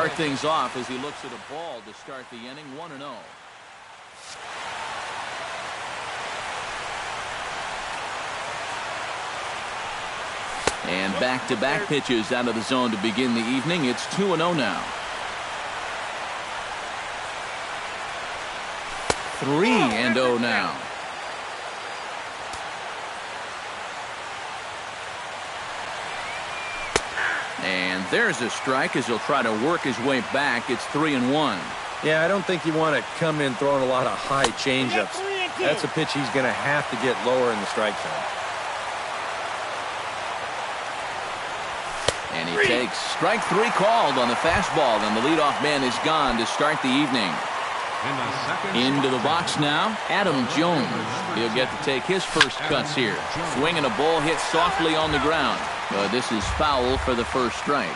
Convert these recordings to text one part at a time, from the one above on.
start things off as he looks at a ball to start the inning 1-0. And back-to-back pitches out of the zone to begin the evening. It's 2-0 now. 3-0 now. And there's a strike as he'll try to work his way back. It's 3-1. Yeah, I don't think you want to come in throwing a lot of high changeups. That's a pitch he's going to have to get lower in the strike zone. And he takes strike 3 called on the fastball, and the leadoff man is gone to start the evening. Into the box now, Adam Jones. He'll get to take his first cuts here. Swing and a ball hit softly on the ground. But this is foul for the first strike.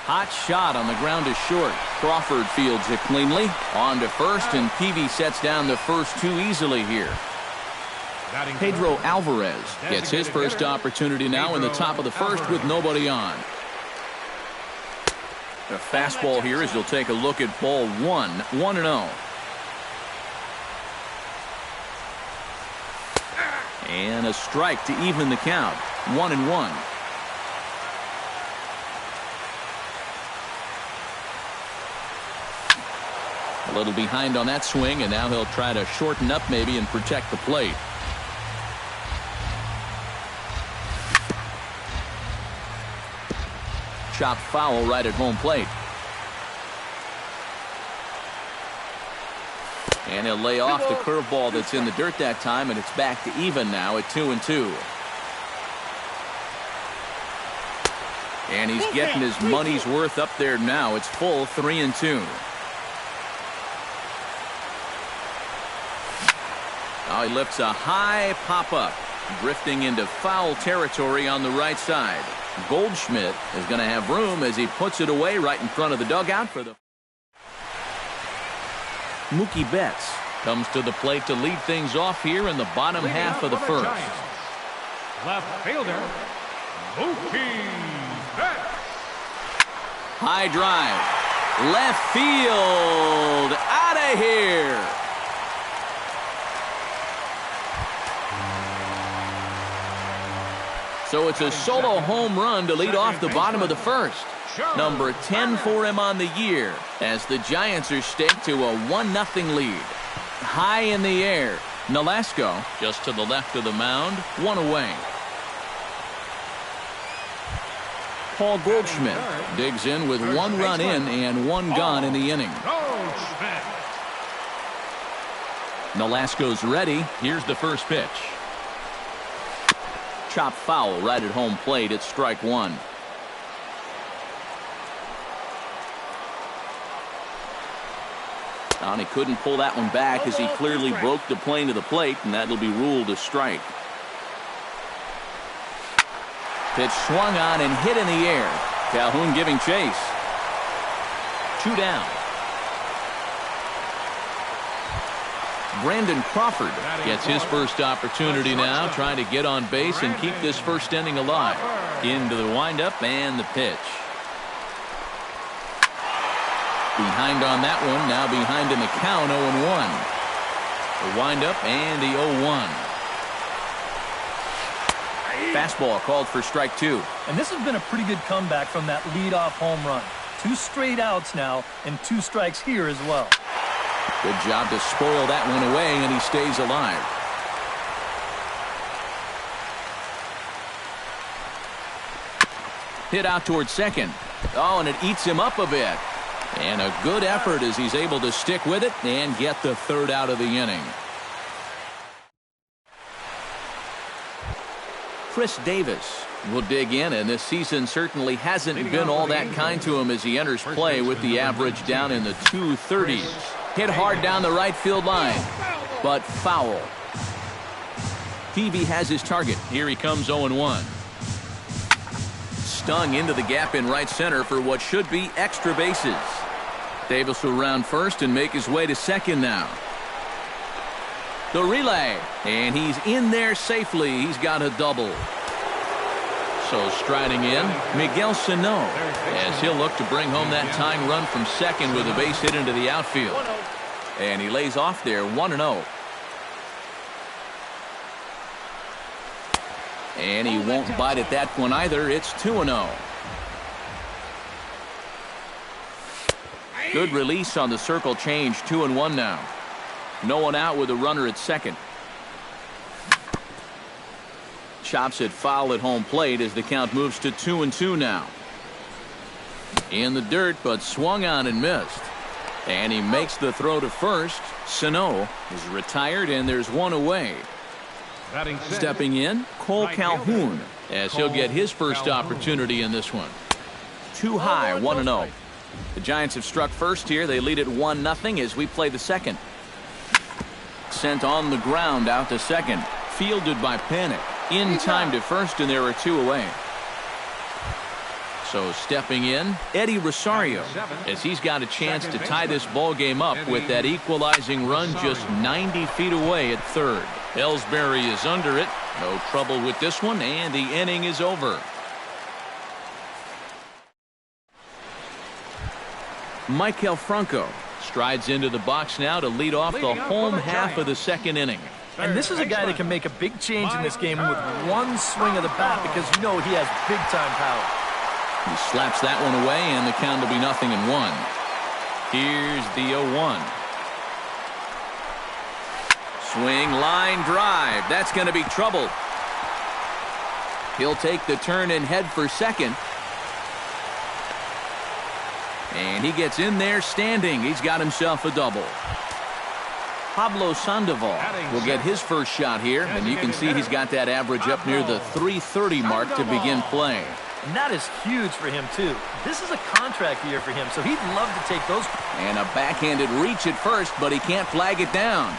Hot shot on the ground is short. Crawford fields it cleanly. On to first, and Peavy sets down the first 2 easily here. Pedro Alvarez gets his first opportunity now in the top of the first with nobody on. The fastball here as he'll take a look at ball 1, 1-0. And a strike to even the count, 1-1. A little behind on that swing, and now he'll try to shorten up maybe and protect the plate. Chopped foul right at home plate. And he'll lay off the curveball that's in the dirt that time, and it's back to even now at 2-2. And he's getting his money's worth up there now. It's full 3-2. Now he lifts a high pop-up, drifting into foul territory on the right side. Goldschmidt is going to have room as he puts it away right in front of the dugout for the. Mookie Betts comes to the plate to lead things off here in the bottom half of the first. Left fielder, Mookie Betts. High drive. Left field. Out of here. So it's a solo home run to lead off the bottom of the first. Number 10 for him on the year as the Giants are staked to a 1-0 lead. High in the air. Nolasco just to the left of the mound, 1 away. Paul Goldschmidt digs in with 1 run in and 1 gone in the inning. Nolasco's ready. Here's the first pitch. Chopped foul right at home plate. It's strike 1. And he couldn't pull that one back as he clearly broke the plane to the plate, and that'll be ruled a strike. Pitch swung on and hit in the air. Calhoun giving chase. 2 down. Brandon Crawford gets his first opportunity now, trying to get on base and keep this first inning alive. Into the windup and the pitch. Behind on that one, now behind in the count, 0-1. The windup and the 0-1. Fastball called for strike 2. And this has been a pretty good comeback from that leadoff home run. 2 straight outs now and 2 strikes here as well. Good job to spoil that one away, and he stays alive. Hit out towards second. Oh, and it eats him up a bit. And a good effort as he's able to stick with it and get the 3rd out of the inning. Chris Davis will dig in, and this season certainly hasn't been all that kind to him as he enters play with the average down in the 230s. Hit hard down the right field line, but foul. Peavy has his target. Here he comes 0-1. Stung into the gap in right center for what should be extra bases. Davis will round first and make his way to second now. The relay, and he's in there safely. He's got a double. So striding in, Miguel Sano, as he'll look to bring home that tying run from second with a base hit into the outfield. And he lays off there 1-0. And he won't bite at that one either. It's 2-0. Good release on the circle change. 2-1 now. No one out with a runner at second. Chops it foul at home plate as the count moves to 2-2 now. In the dirt, but swung on and missed. And he makes the throw to first. Sano is retired, and there's one away. Stepping in, Cole Calhoun, as he'll get his first opportunity in this one. Too high, 1-0. The Giants have struck first here. They lead it 1-0 as we play the second. Sent on the ground out to second. Fielded by Panic. In time to first, and there are two away. So stepping in, Eddie Rosario, as he's got a chance to tie this ball game up with that equalizing run just 90 feet away at third. Ellsbury is under it. No trouble with this one, and the inning is over. Maikel Franco strides into the box now to lead off the home half of the second inning. And this is a guy that can make a big change in this game with one swing of the bat, because you know he has big-time power. He slaps that one away, and the count will be 0-1. Here's the 0-1. Swing, line drive. That's going to be trouble. He'll take the turn and head for second. And he gets in there standing. He's got himself a double. Pablo Sandoval will get his first shot here, and you can see he's got that average up near the .330 mark to begin play. And that is huge for him, too. This is a contract year for him, so he'd love to take those. And a backhanded reach at first, but he can't flag it down.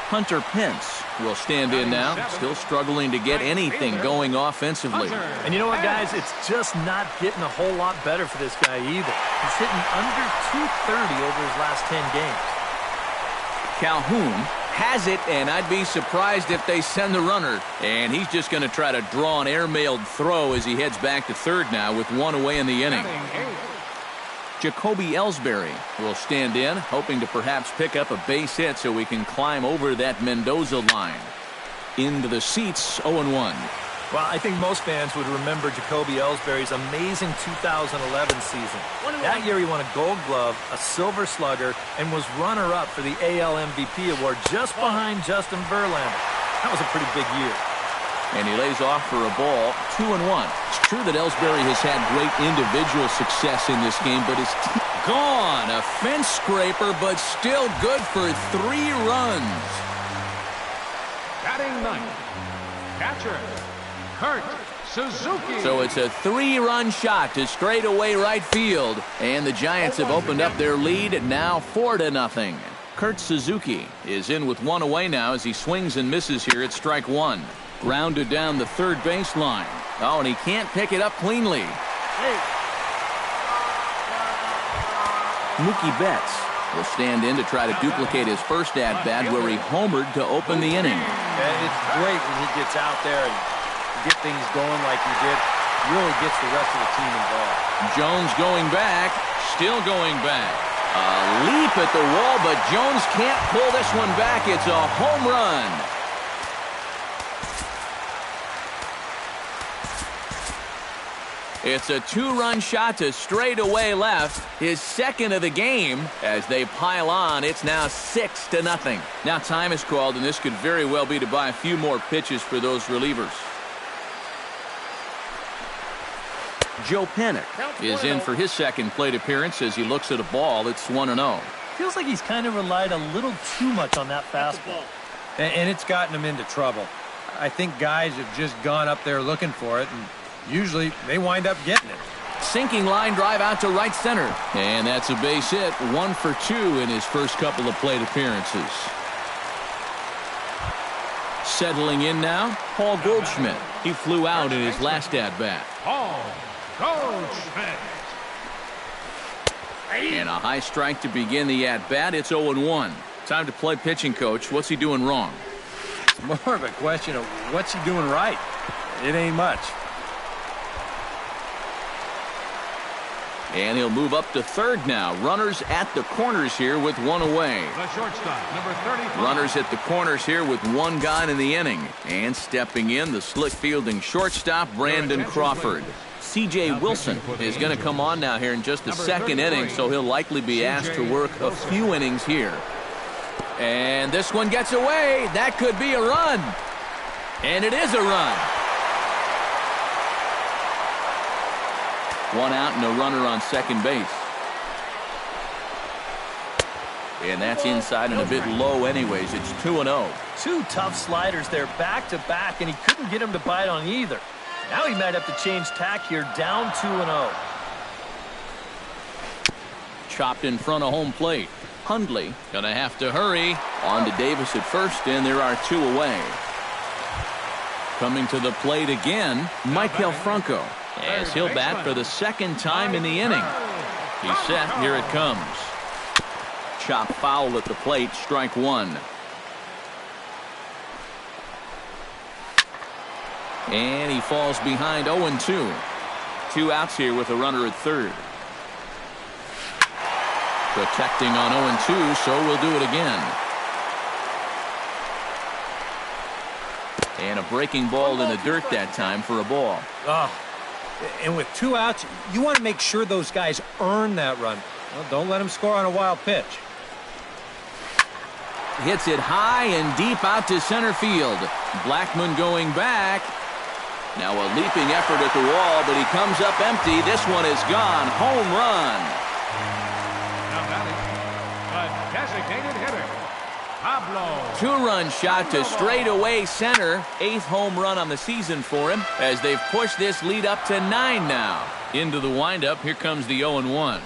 Hunter Pence will stand in now, still struggling to get anything going offensively. And you know what, guys? It's just not getting a whole lot better for this guy either. He's hitting under .230 over his last 10 games. Calhoun has it, and I'd be surprised if they send the runner. And he's just going to try to draw an airmailed throw as he heads back to third now with one away in the inning. Jacoby Ellsbury will stand in, hoping to perhaps pick up a base hit so we can climb over that Mendoza line. Into the seats, 0-1. Well, I think most fans would remember Jacoby Ellsbury's amazing 2011 season. That year he won a Gold Glove, a Silver Slugger, and was runner-up for the AL MVP award just behind Justin Verlander. That was a pretty big year. And he lays off for a ball, 2-1. It's true that Ellsbury has had great individual success in this game, but it's gone. A fence scraper, but still good for 3 runs. Batting ninth, catcher, Kurt Suzuki. So it's a 3-run shot to straightaway right field, and the Giants have opened up their lead now 4-0. Kurt Suzuki is in with one away now as he swings and misses here at strike one. Grounded down the third baseline. Oh, and he can't pick it up cleanly. Mookie Betts will stand in to try to duplicate his first at-bat where he homered to open the inning. And it's great when he gets out there and get things going like he did. Really gets the rest of the team involved. Jones going back, still going back. A leap at the wall, but Jones can't pull this one back. It's a home run. It's a 2-run shot to straightaway left, his second of the game. As they pile on, it's now 6-0. Now time is called, and this could very well be to buy a few more pitches for those relievers. Joe Panic is in for his second plate appearance as he looks at a ball. It's 1-0. Feels like he's kind of relied a little too much on that fastball. And it's gotten him into trouble. I think guys have just gone up there looking for it, and usually they wind up getting it. Sinking line drive out to right center. And that's a base hit. 1 for 2 in his first couple of plate appearances. Settling in now, Paul Goldschmidt. He flew out in his last at-bat. Paul Goldschmidt. And a high strike to begin the at-bat. It's 0-1. Time to play pitching coach. What's he doing wrong? It's more of a question of what's he doing right. It ain't much. And he'll move up to third now. Runners at the corners here with one away. The shortstop, number 35. Runners at the corners here with one gone in the inning. And stepping in, the slick fielding shortstop, Brandon Crawford. C.J. Wilson is going to come on now here in just the second inning, so he'll likely be asked to work a few innings here. And this one gets away. That could be a run. And it is a run. One out and a runner on second base. And that's inside and a bit low anyways. It's 2-0. Two tough sliders there back to back, and he couldn't get him to bite on either. Now he might have to change tack here, down 2-0. Chopped in front of home plate. Hundley gonna have to hurry. On to Davis at first, and there are two away. Coming to the plate again, Maikel Franco, as he'll bat for the second time in the inning. He's set. Here it comes. Chop foul at the plate. Strike one. And he falls behind 0-2. Two outs here with a runner at third. Protecting on 0-2, so we'll do it again. And a breaking ball in the dirt that time for a ball. Oh. And with two outs, you want to make sure those guys earn that run. Well, don't let them score on a wild pitch. Hits it high and deep out to center field. Blackmon going back. Now a leaping effort at the wall, but he comes up empty. This one is gone. Home run. Now batting, the designated hitter, Pablo. Two-run shot to straightaway center. 8th home run on the season for him as they've pushed this lead up to 9 now. Into the windup, here comes the 0-1.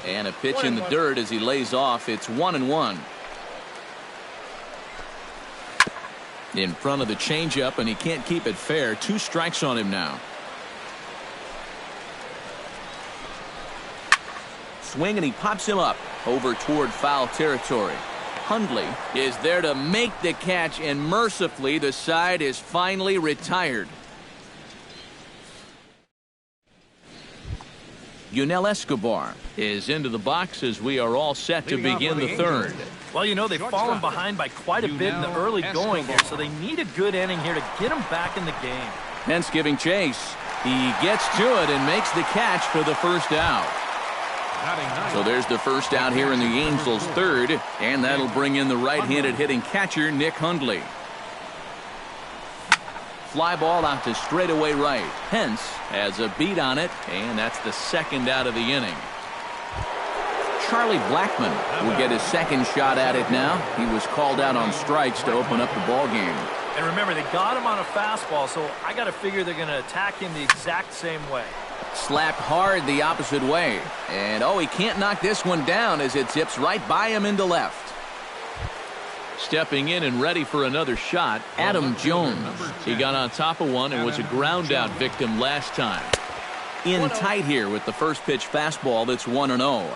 And a pitch in the dirt as he lays off. It's 1-1. In front of the changeup, and he can't keep it fair. 2 strikes on him now. Swing, and he pops him up over toward foul territory. Hundley is there to make the catch, and mercifully the side is finally retired. Yunel Escobar is into the box as we are all set to begin the third. Well, you know, they've fallen behind by quite a bit in the early going here, so they need a good inning here to get them back in the game. Pence giving chase. He gets to it and makes the catch for the first out. So there's the first out here in the Angels' third, and that'll bring in the right-handed hitting catcher, Nick Hundley. Fly ball out to straightaway right. Pence has a beat on it, and that's the second out of the inning. Charlie Blackmon will get his second shot at it now. He was called out on strikes to open up the ball game. And remember, they got him on a fastball, so I got to figure they're going to attack him the exact same way. Slapped hard the opposite way. And, oh, he can't knock this one down as it zips right by him into left. Stepping in and ready for another shot, Adam Jones. He got on top of one and was a ground-out victim last time. In tight here with the first pitch fastball that's 1-0.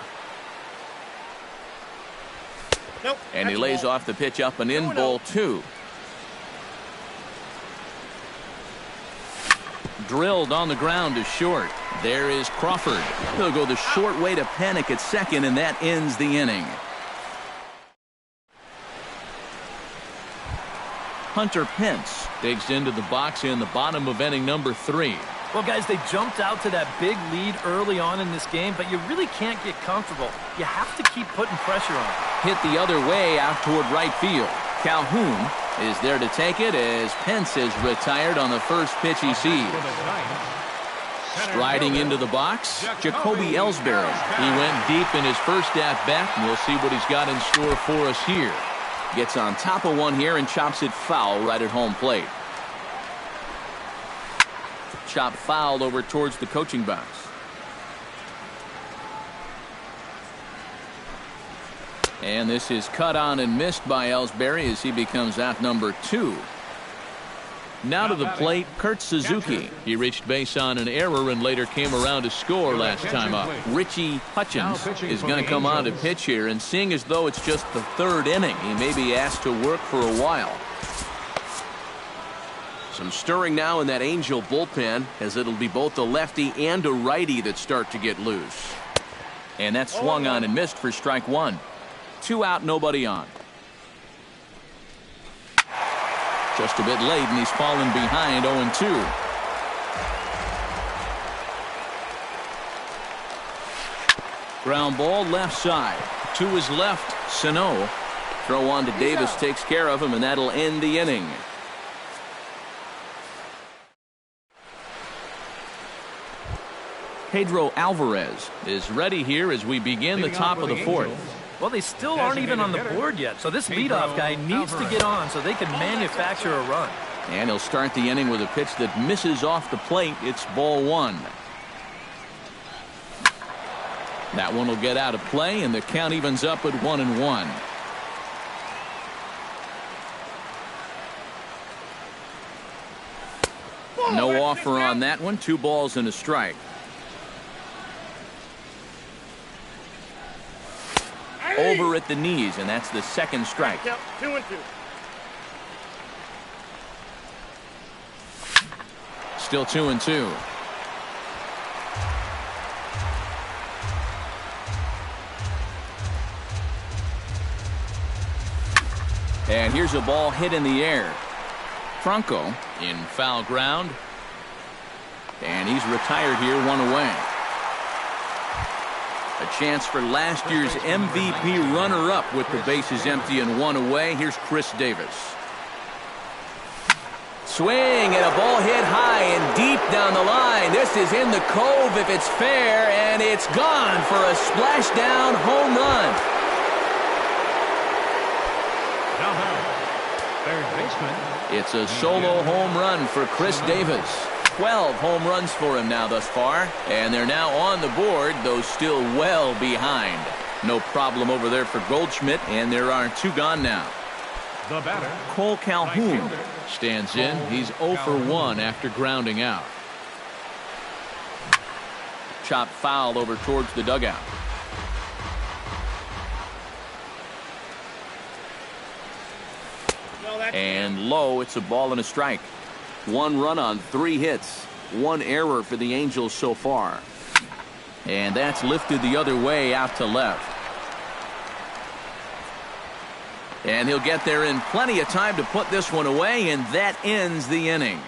And he lays off the pitch up and in, ball 2. Drilled on the ground to short. There is Crawford. He'll go the short way to Panic at second, and that ends the inning. Hunter Pence digs into the box in the bottom of inning number 3. Well, guys, they jumped out to that big lead early on in this game, but you really can't get comfortable. You have to keep putting pressure on. Hit the other way out toward right field. Calhoun is there to take it as Pence is retired on the first pitch he sees. Striding into the box, Jacoby Ellsbury. He went deep in his first at-bat, and we'll see what he's got in store for us here. Gets on top of one here and chops it foul right at home plate. Chop foul over towards the coaching box. And this is cut on and missed by Ellsbury as he becomes out number 2. Now to the plate, Kurt Suzuki. He reached base on an error and later came around to score last time up. Richie Hutchins is going to come on to pitch here, and seeing as though it's just the third inning, he may be asked to work for a while. Some stirring now in that Angel bullpen, as it'll be both a lefty and a righty that start to get loose. And that swung on and missed for strike one. 2 out, nobody on. Just a bit late, and he's fallen behind 0-2. Ground ball left side. To his left, Sano. Throw on to Davis takes care of him, and that'll end the inning. Pedro Alvarez is ready here as we begin the top of the fourth. Well, they still aren't even on the board yet, so this leadoff guy needs to get on so they can manufacture a run. And he'll start the inning with a pitch that misses off the plate. It's ball one. That one will get out of play, and the count evens up at 1-1. No offer on that one. 2 balls and a strike. Over at the knees, and that's the second strike. 2-2. Still 2-2. And here's a ball hit in the air. Franco in foul ground. And he's retired here, 1 away. A chance for last year's MVP runner-up with the bases empty and 1 away. Here's Chris Davis. Swing and a ball hit high and deep down the line. This is in the cove if it's fair, and it's gone for a splashdown home run. Third baseman. It's a solo home run for Chris Davis. 12 home runs for him now thus far, and they're now on the board, though still well behind. No problem over there for Goldschmidt, and there are 2 gone now. The batter, Cole Calhoun stands in. He's 0 for 1 after grounding out. Chopped foul over towards the dugout. And low, it's a ball and a strike. 1 run on 3 hits. 1 error for the Angels so far. And that's lifted the other way out to left. And he'll get there in plenty of time to put this one away, and that ends the inning.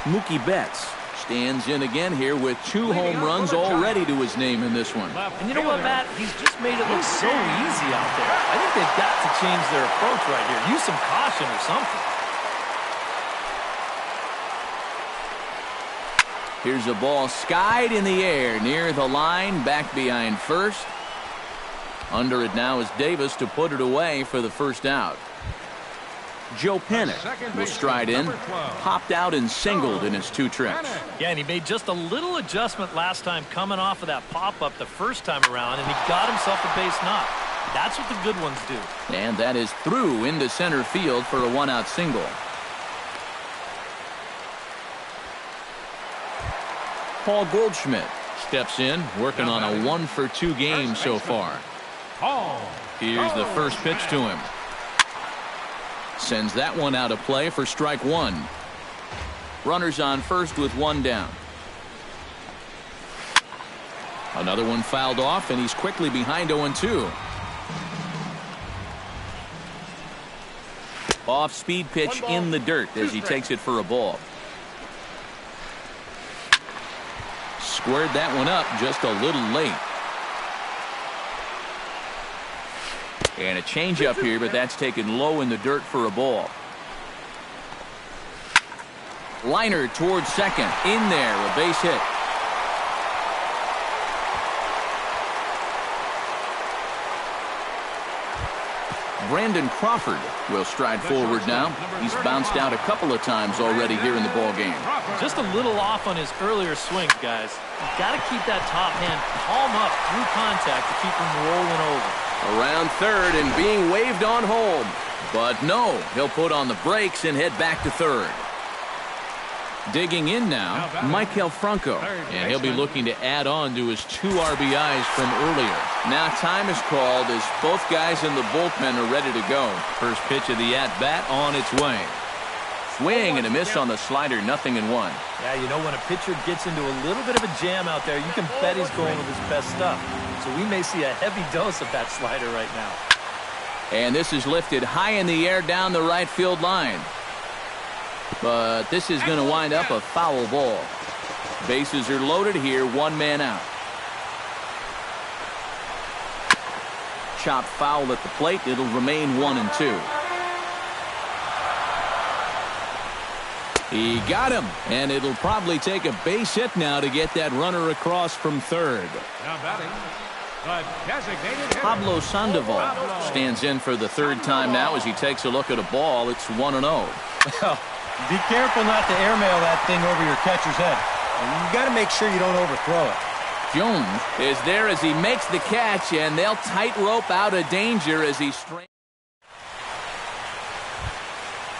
Mookie Betts stands in again here with 2 home runs already to his name in this one. And you know what, Matt? He's just made it look so easy out there. I think they've got to change their approach right here. Use some caution or something. Here's a ball skied in the air near the line, back behind first. Under it now is Davis to put it away for the first out. Joe Pennick will stride in, popped out and singled in his 2 trips. Yeah, and he made just a little adjustment last time coming off of that pop-up the first time around, and he got himself a base knock. That's what the good ones do. And that is through into center field for a 1-out single. Paul Goldschmidt steps in, working on a 1 for 2 game so far. Here's the first pitch to him. Sends that one out of play for strike 1. Runners on first with 1 down. Another one fouled off, and he's quickly behind 0-2. Off-speed pitch in the dirt as he takes it for a ball. Squared that one up just a little late. And a changeup here, but that's taken low in the dirt for a ball. Liner towards second. In there, a base hit. Brandon Crawford will stride forward now. He's bounced out a couple of times already here in the ball game. Just a little off on his earlier swings, guys. You've got to keep that top hand palm up through contact to keep him rolling over. Around third and being waved on home. But no, he'll put on the brakes and head back to third. Digging in now, Michael Franco. And he'll be looking to add on to his 2 RBIs from earlier. Now time is called as both guys in the bullpen are ready to go. First pitch of the at-bat on its way. Swing and a miss on the slider, 0-1. Yeah, you know, when a pitcher gets into a little bit of a jam out there, you can bet he's going with his best stuff. So we may see a heavy dose of that slider right now. And this is lifted high in the air down the right field line. But this is going to wind up a foul ball. Bases are loaded here, 1 man out. Chopped foul at the plate. It'll remain 1-2. He got him, and it'll probably take a base hit now to get that runner across from third. Now batting, the designated hitter, Pablo Sandoval stands in for the 3rd time now as he takes a look at a ball. It's 1-0. Well, be careful not to airmail that thing over your catcher's head. You got to make sure you don't overthrow it. Jones is there as he makes the catch, and they'll tightrope out of danger as he strains.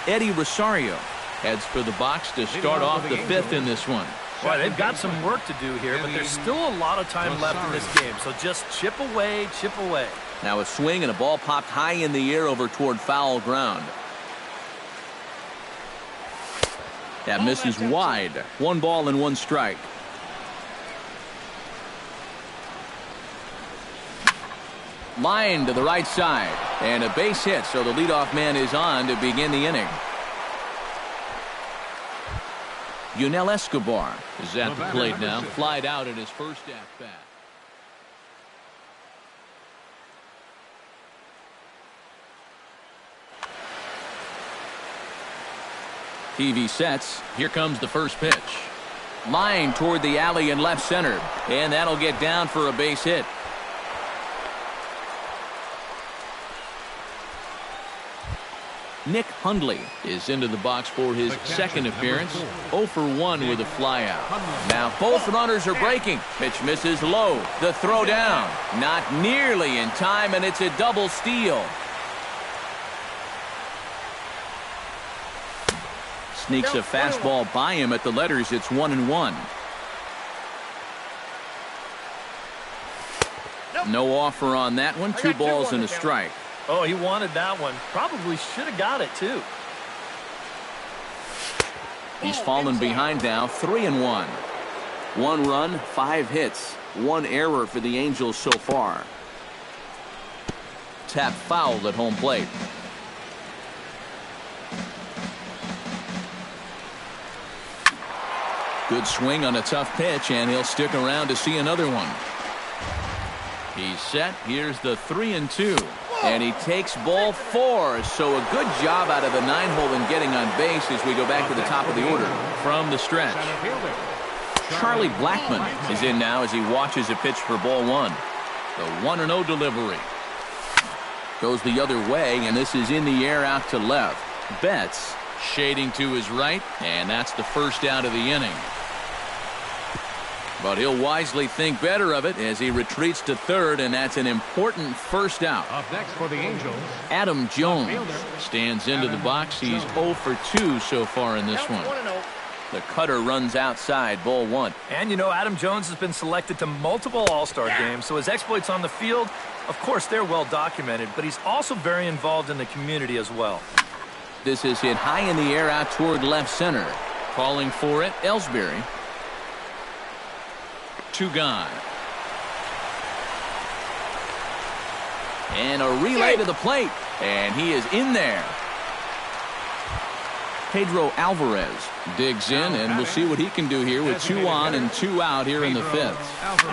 Eddie Rosario heads for the box to start off the 5th in this one. Well, they've got some work to do here, but there's still a lot of time left in this game. So just chip away, chip away. Now a swing and a ball popped high in the air over toward foul ground. That misses wide. 1 ball and 1 strike. Line to the right side. And a base hit, so the leadoff man is on to begin the inning. Yunel Escobar is at the plate now. Flied out at his first at-bat. TV sets. Here comes the first pitch. Line toward the alley in left center. And that'll get down for a base hit. Nick Hundley is into the box for his 2nd appearance. 0 for 1 with a flyout. Now both runners are breaking. Pitch misses low. The throw down. Not nearly in time, and it's a double steal. Sneaks a fastball by him at the letters. It's 1-1. No offer on that one. 2 balls and a strike. Oh, he wanted that one. Probably should have got it, too. He's fallen behind now, 3-1. 1 run, 5 hits. 1 error for the Angels so far. Tap foul at home plate. Good swing on a tough pitch, and he'll stick around to see another one. He's set. Here's the 3-2. And he takes ball 4. So a good job out of the 9-hole in getting on base as we go back to the top of the order. From the stretch, Charlie Blackmon is in now as he watches a pitch for ball 1. The 1-0 delivery. Goes the other way, and this is in the air out to left. Betts shading to his right, and that's the first out of the inning. But he'll wisely think better of it as he retreats to third, and that's an important first out. Up next for the Angels, Adam Jones stands into the box. He's 0 for 2 so far in this one. The cutter runs outside, ball 1. And you know, Adam Jones has been selected to multiple All-Star games, so his exploits on the field, of course, they're well documented, but he's also very involved in the community as well. This is hit high in the air out toward left center. Calling for it, Ellsbury. 2 gone. And a relay to the plate. And he is in there. Pedro Alvarez digs in, and we'll see what he can do here with 2 on and 2 out here in the 5th.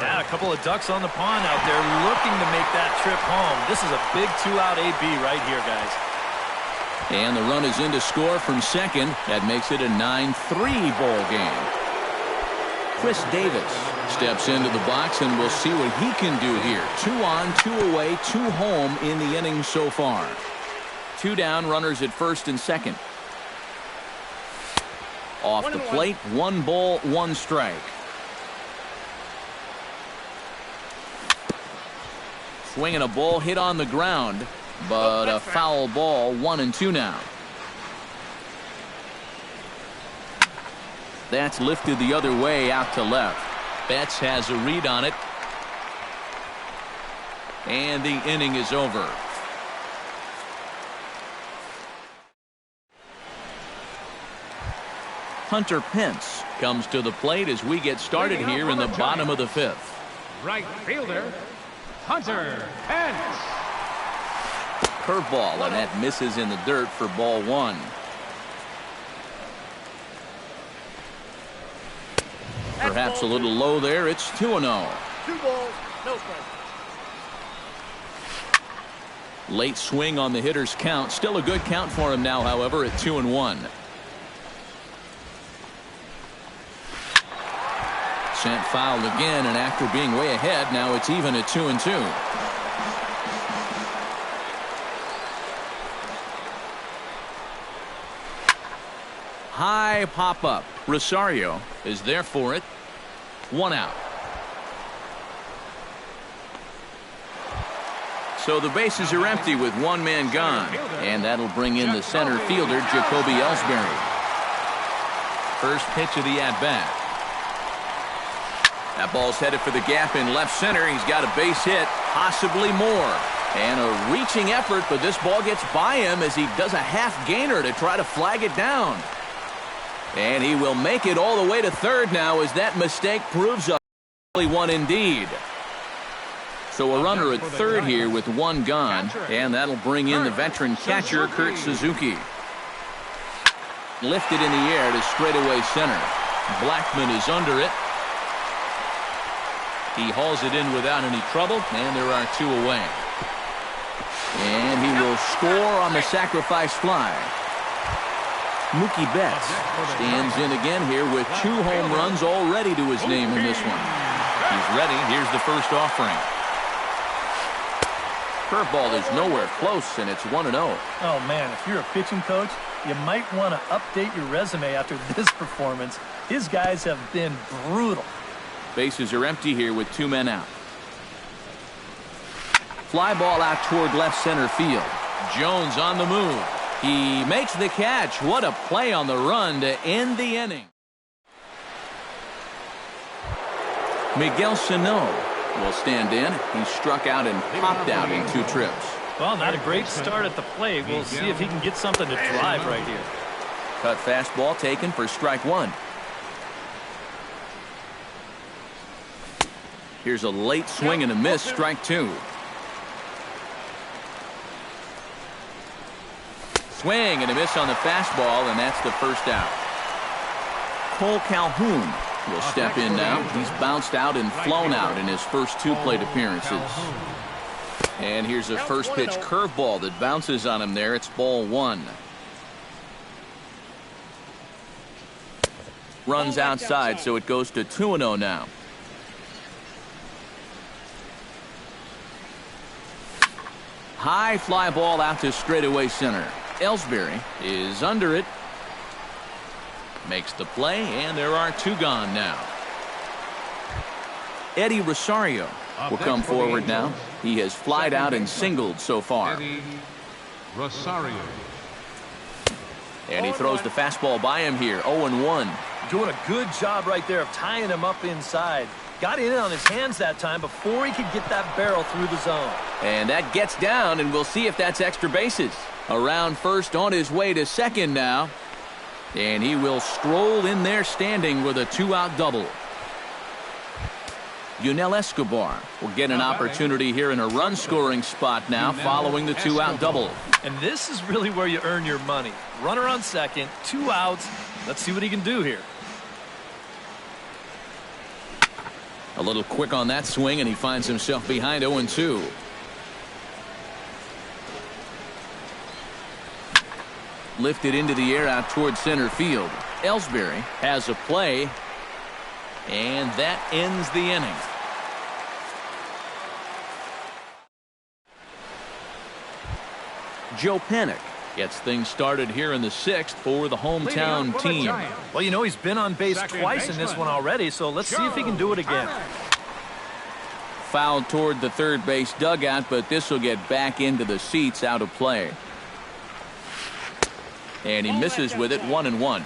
Yeah, a couple of ducks on the pond out there looking to make that trip home. This is a big 2-out AB right here, guys. And the run is in to score from second. That makes it a 9-3 ball game. Chris Davis steps into the box, and we'll see what he can do here. 2 on, 2 away, 2 home in the inning so far. 2 down, runners at first and second. Off the plate, 1 ball, 1 strike. Swinging a ball hit on the ground, but a foul ball, 1-2 now. That's lifted the other way out to left. Betts has a read on it. And the inning is over. Hunter Pence comes to the plate as we get started here in the bottom of the fifth. Right fielder, Hunter Pence. Curveball, and that misses in the dirt for ball one. Perhaps a little low there. It's 2-0. 2 balls, no strikes. Late swing on the hitter's count. Still a good count for him now, however, at 2-1. Sent foul again, and after being way ahead, now it's even at 2-2. High pop up. Rosario is there for it. 1 out. So the bases are empty with 1 man gone, and that'll bring in the center fielder, Jacoby Ellsbury. First pitch of the at-bat. That ball's headed for the gap in left center. He's got a base hit, possibly more. And a reaching effort, but this ball gets by him as he does a half-gainer to try to flag it down. And he will make it all the way to third now as that mistake proves a one indeed. So a runner at third here with 1 gone, and that'll bring in the veteran catcher, Kurt Suzuki. Lifted in the air to straightaway center. Blackman is under it. He hauls it in without any trouble, and there are 2 away. And he will score on the sacrifice fly. Mookie Betts stands in again here with 2 home runs already to his name in this one. He's ready. Here's the first offering. Curveball is nowhere close, and it's 1-0. Oh, man, if you're a pitching coach, you might want to update your resume after this performance. His guys have been brutal. Bases are empty here with 2 men out. Fly ball out toward left center field. Jones on the move. He makes the catch. What a play on the run to end the inning. Miguel Sano will stand in. He struck out and popped out in 2 trips. Well, not a great start at the plate. We'll see if he can get something to drive right here. Cut fastball taken for strike 1. Here's a late swing and a miss, strike 2. Swing and a miss on the fastball, and that's the first out. Cole Calhoun will step in now. He's bounced out and flown out in his first 2 plate appearances. And here's a first pitch curveball that bounces on him there. It's ball 1. Runs outside, so it goes to 2-0 now. High fly ball out to straightaway center. Ellsbury is under it. Makes the play, and there are 2 gone now. Eddie Rosario will come forward now. He has flied out and singled so far. Eddie Rosario. And he throws the fastball by him here. 0-1. Doing a good job right there of tying him up inside. Got in on his hands that time before he could get that barrel through the zone. And that gets down, and we'll see if that's extra bases. Around first, on his way to second now. And he will stroll in there standing with a 2-out double. Yunel Escobar will get an opportunity here in a run-scoring spot now following the 2-out double. And this is really where you earn your money. Runner on second, 2 outs. Let's see what he can do here. A little quick on that swing, and he finds himself behind 0-2. Lifted into the air out toward center field. Ellsbury has a play, and that ends the inning. Joe Panik gets things started here in the 6th for the hometown team. Well, you know, he's been on base twice in this one already, so let's see if he can do it again. Fouled toward the third base dugout, but this will get back into the seats, out of play. And he misses with it, 1-1.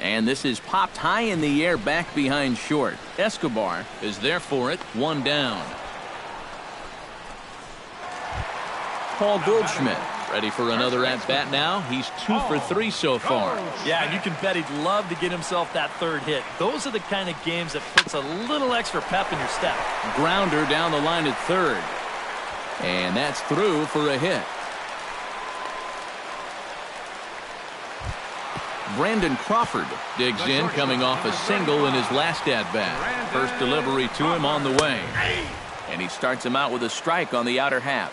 And this is popped high in the air back behind short. Escobar is there for it. 1 down. Paul Goldschmidt ready for another at-bat now. He's 2 for 3 so far. Yeah, and you can bet he'd love to get himself that third hit. Those are the kind of games that puts a little extra pep in your step. Grounder down the line at third. And that's through for a hit. Brandon Crawford digs in, coming off a single in his last at-bat. First delivery to him on the way. And he starts him out with a strike on the outer half.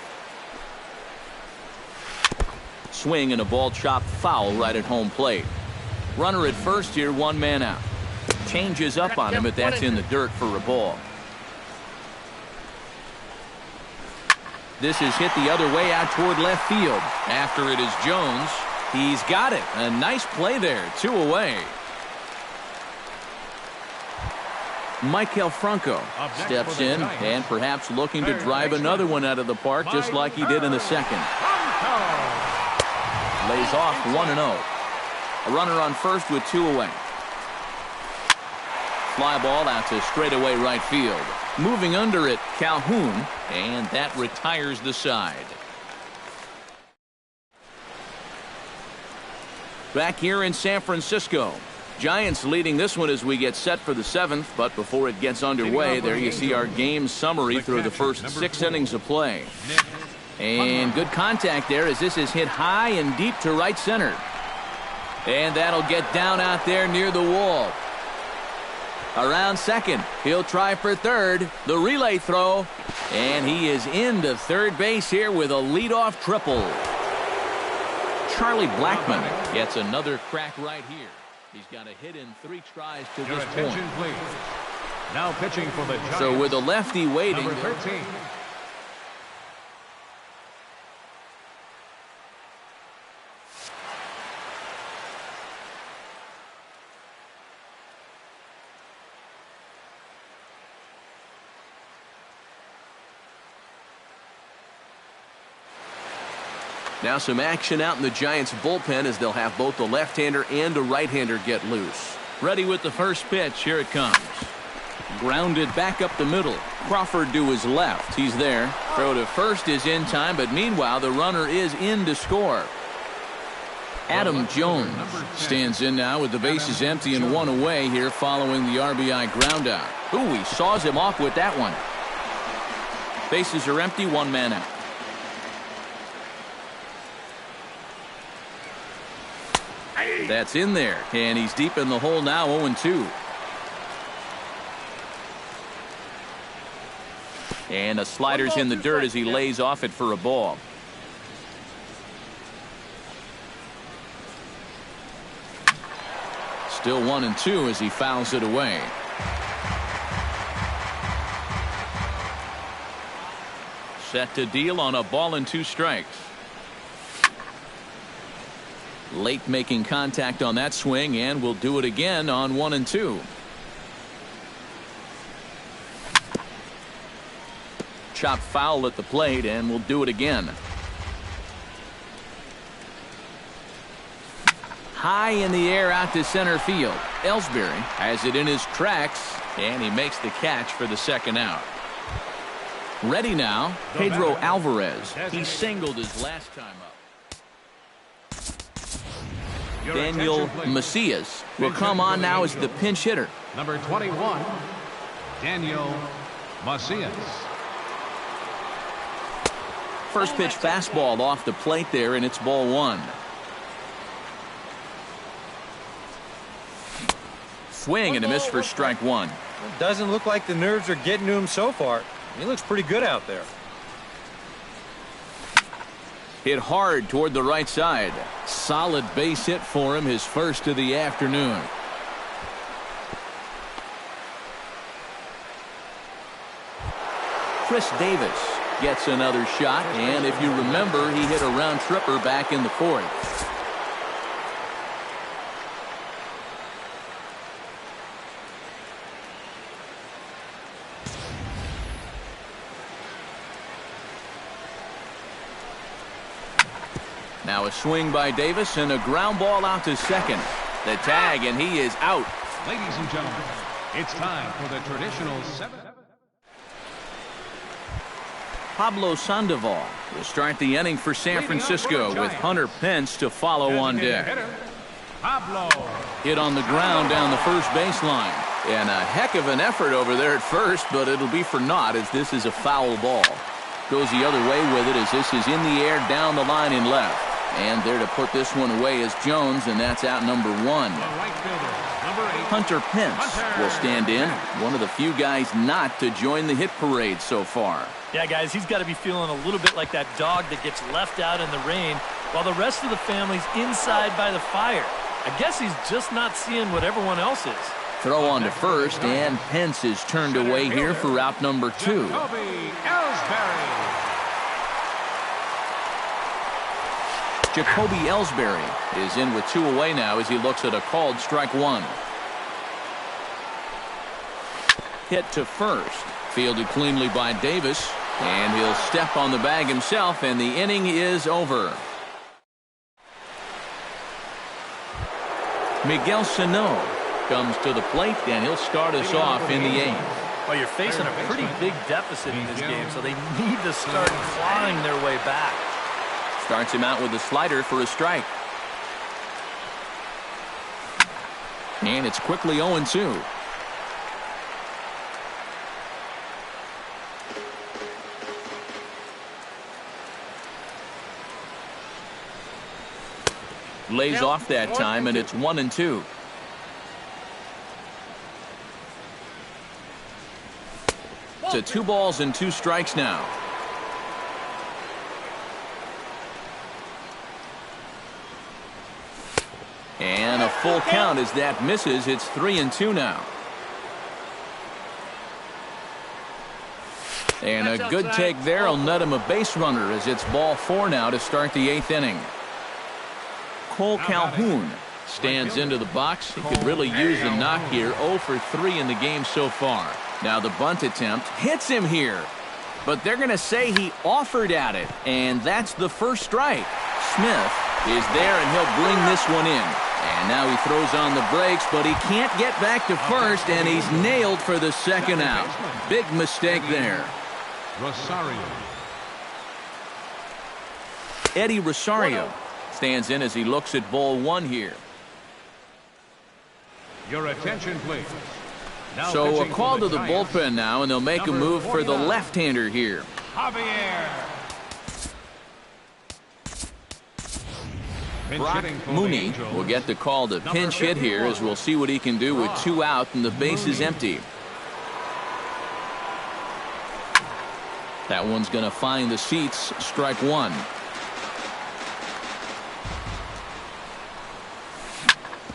Swing and a ball chopped foul right at home plate. Runner at first here, 1 man out. Changes up on him, but that's in the dirt for a ball. This is hit the other way out toward left field. After it is Jones. He's got it. A nice play there. 2 away. Maikel Franco steps in and perhaps looking to drive another one out of the park just like he did in the second. Lays off 1-0. A runner on first with 2 away. Fly ball out to straightaway right field. Moving under it, Calhoun, and that retires the side. Back here in San Francisco. Giants leading this one as we get set for the 7th, but before it gets underway, there you see our game summary through the first 6 innings of play. And good contact there as this is hit high and deep to right center. And that'll get down out there near the wall. Around second, he'll try for third. The relay throw, and he is into third base here with a leadoff triple. Charlie Blackmon gets another crack right here. He's got a hit in 3 tries to this point. Please. Now pitching for the Giants. So with a lefty waiting. Number 13. Now some action out in the Giants bullpen as they'll have both the left-hander and a right-hander get loose. Ready with the first pitch. Here it comes. Grounded back up the middle. Crawford to his left. He's there. Throw to first is in time, but meanwhile the runner is in to score. Adam Jones stands in now with the bases empty and 1 away here following the RBI ground out. Ooh, he saws him off with that one. Bases are empty, 1 man out. That's in there, and he's deep in the hole now, 0-2. And a slider's in the dirt as he lays off it for a ball. Still 1-2 as he fouls it away. Set to deal on a ball and 2 strikes. Late making contact on that swing, and will do it again on 1-2. Chopped foul at the plate, and will do it again. High in the air out to center field. Ellsbury has it in his tracks, and he makes the catch for the 2nd out. Ready now, Pedro Alvarez. He singled his last time up. Daniel Macias will come on now as the pinch hitter. Number 21, Daniel Macias. First pitch fastball off the plate there, and it's ball 1. Swing and a miss for strike 1. It doesn't look like the nerves are getting to him so far. He looks pretty good out there. Hit hard toward the right side. Solid base hit for him, his first of the afternoon. Chris Davis gets another shot, and if you remember, he hit a round tripper back in the 4th. Now a swing by Davis and a ground ball out to second. The tag, and he is out. Ladies and gentlemen, it's time for the traditional 7. Pablo Sandoval will start the inning for San Francisco with Hunter Pence to follow on deck. Pablo. Hit on the ground down the first baseline. And a heck of an effort over there at first, but it'll be for naught as this is a foul ball. Goes the other way with it as this is in the air down the line in left. And there to put this one away is Jones, and that's out number 1. Right fielder, number 8. Hunter Pence will stand in. One of the few guys not to join the hit parade so far. Yeah, guys, he's got to be feeling a little bit like that dog that gets left out in the rain while the rest of the family's inside by the fire. I guess he's just not seeing what everyone else is. Throw on to first, and Pence is turned away here for out number 2. Jacoby Ellsbury is in with 2 away now as he looks at a called strike 1. Hit to first. Fielded cleanly by Davis. And he'll step on the bag himself, and the inning is over. Miguel Sano comes to the plate, and he'll start us off in the 8th. Well, you're facing a pretty big deficit in this game, so they need to start clawing their way back. Starts him out with a slider for a strike. And it's quickly 0-2. Lays off that time, and it's 1-2. To 2 balls and 2 strikes now. And a full count as that misses. It's 3-2 now. And a good take there will net him a base runner as it's ball 4 now to start the 8th inning. Cole Calhoun stands into the box. He could really use the knock here. 0 for 3 in the game so far. Now the bunt attempt hits him here. But they're going to say he offered at it. And that's the first strike. Smith is there, and he'll bring this one in. And now he throws on the brakes, but he can't get back to first, and he's nailed for the second out. Big mistake there. Rosario. Eddie Rosario stands in as he looks at ball 1 here. Your attention, please. Now So a pitching call for to the Giants, bullpen now, and they'll make a move for the 49. left-hander here. Javier. Pinch Brock hitting for the Mooney Angels. will get the call to pinch hit here as we'll see what he can do with 2 out and the base is empty. That one's going to find the seats. Strike 1.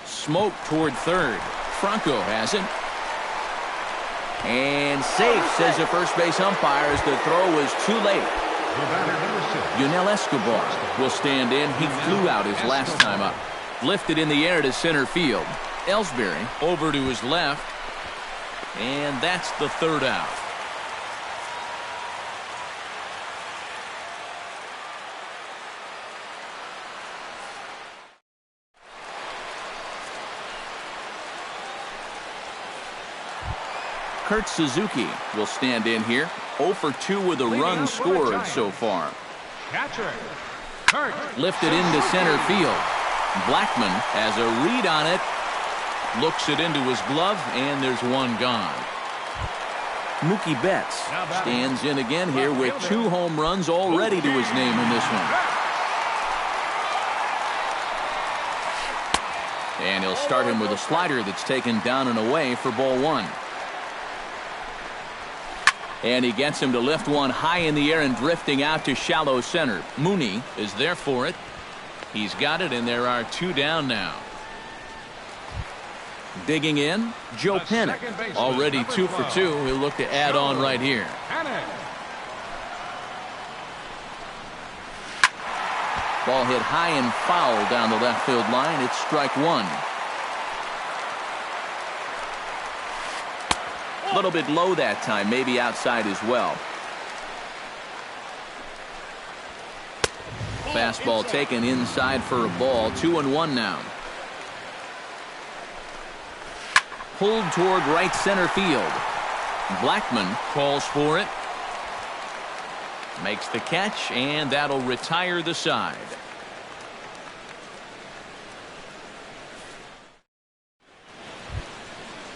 Smoke toward third. Franco has it. And safe, says the first base umpire, as the throw was too late. Yunel Escobar will stand in. He flew out his last time up. Lifted in the air to center field. Ellsbury over to his left. And that's the 3rd out. Kurt Suzuki will stand in here. 0 for 2 with a run scored so far. Catcher, Kurt. Lifted into center field. Blackman has a read on it. Looks it into his glove, and there's one gone. Mookie Betts stands in again here with 2 home runs already to his name in this one. And he'll start him with a slider that's taken down and away for ball 1. And he gets him to lift one high in the air and drifting out to shallow center. Mooney is there for it. He's got it, and there are 2 down now. Digging in, Joe Pennick. Already 2 for 2. He'll look to add on right here. Ball hit high and foul down the left field line. It's strike 1. A little bit low that time, maybe outside as well. Fastball taken inside for a ball. 2-1 now. pulled toward right center field. Blackman calls for it. Makes the catch, and that'll retire the side.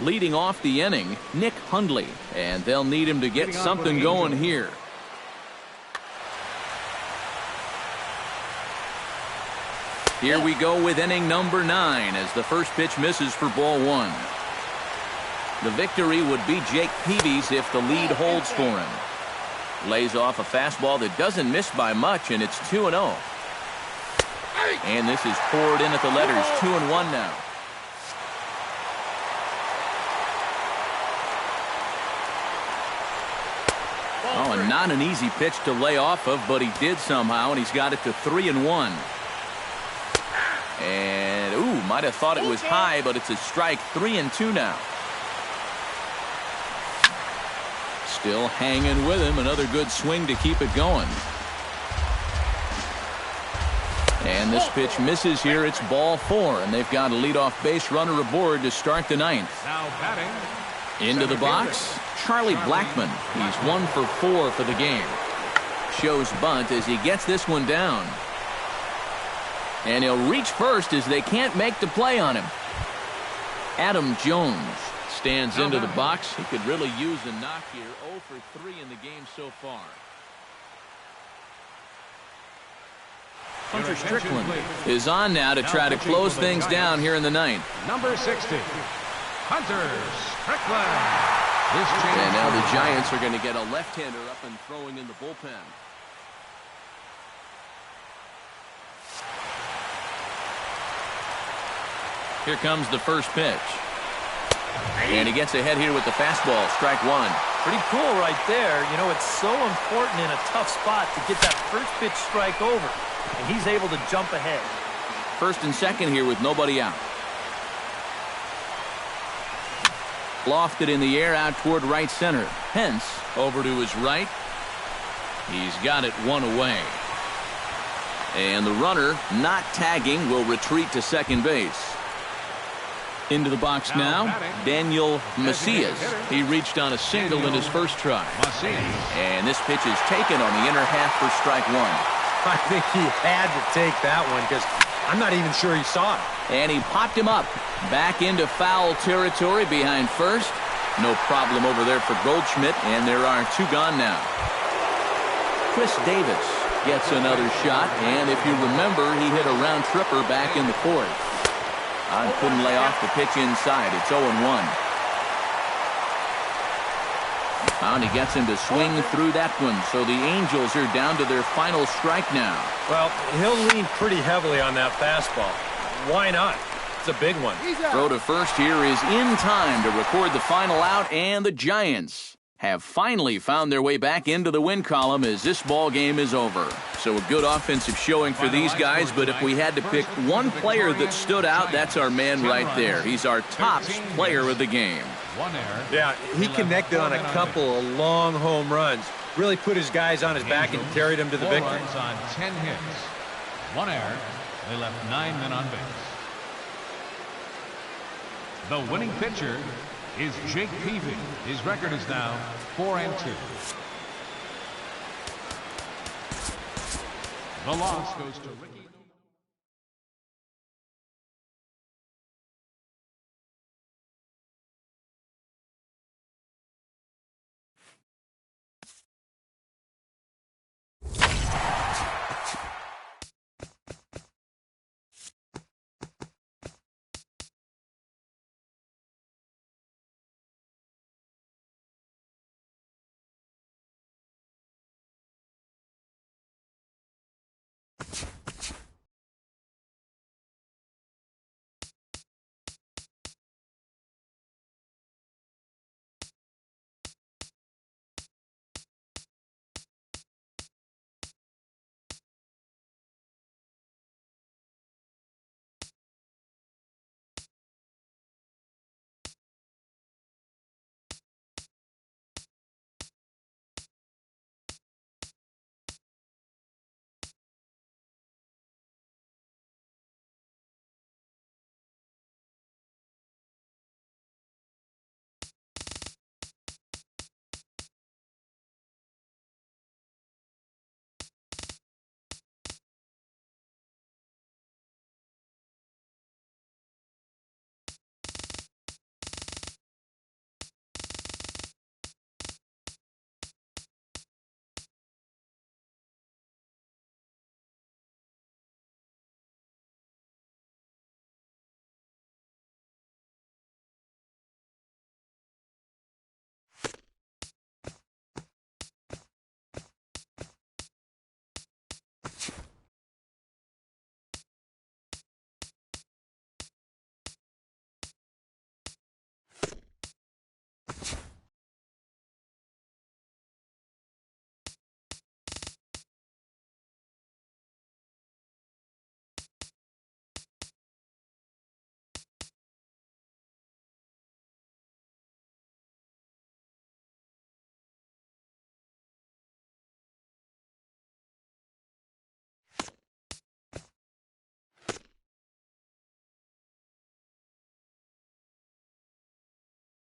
Leading off the inning, Nick Hundley, and they'll need him to get something going here. Here we go with inning number 9 as the first pitch misses for ball 1. The victory would be Jake Peavy's if the lead holds for him. Lays off a fastball that doesn't miss by much, and it's 2-0. And this is poured in at the letters, 2-1 now. Oh, and not an easy pitch to lay off of, but he did somehow, and he's got it to 3-1. And, ooh, might have thought it was high, but it's a strike. 3-2 now. Still hanging with him. Another good swing to keep it going. And this pitch misses here. It's ball 4, and they've got a leadoff base runner aboard to start the 9th. Now batting. Into the box, Charlie Blackman. He's 1 for 4 for the game. Shows bunt as he gets this one down. And he'll reach first as they can't make the play on him. Adam Jones stands into the box. He could really use a knock here. 0 for 3 in the game so far. Hunter Strickland is on now to try to close things down here in the 9th. Number 60, Hunter Strickland. And now the Giants are going to get a left-hander up and throwing in the bullpen. Here comes the first pitch. And he gets ahead here with the fastball. Strike 1. Pretty cool right there. You know, it's so important in a tough spot to get that first pitch strike over. And he's able to jump ahead. First and second here with nobody out. Lofted in the air out toward right center. Pence over to his right. He's got it 1 away. And the runner, not tagging, will retreat to second base. Into the box now, Daniel Macias. He reached on a single in his first try. And this pitch is taken on the inner half for strike 1. I think he had to take that one because I'm not even sure he saw it. And he popped him up. Back into foul territory behind first. No problem over there for Goldschmidt, and there are 2 gone now. Chris Davis gets another shot, and if you remember, he hit a round tripper back in the 4th. Couldn't lay off the pitch inside. It's 0-1. And he gets him to swing through that one. So the Angels are down to their final strike now. Well, he'll lean pretty heavily on that fastball. Why not? It's a big one. Throw to first here is in time to record the final out, and the Giants have finally found their way back into the win column as this ball game is over. So a good offensive showing for these guys, but if we had to pick one player that stood out, that's our man right there. He's our top player of the game. Yeah, he connected on a couple of long home runs. Really put his guys on his back and carried them to the victory. 4 runs on 10 hits. 1 error. They left 9 men on base. The winning pitcher is Jake Peavy. His record is now 4-2. The loss goes to Ricky.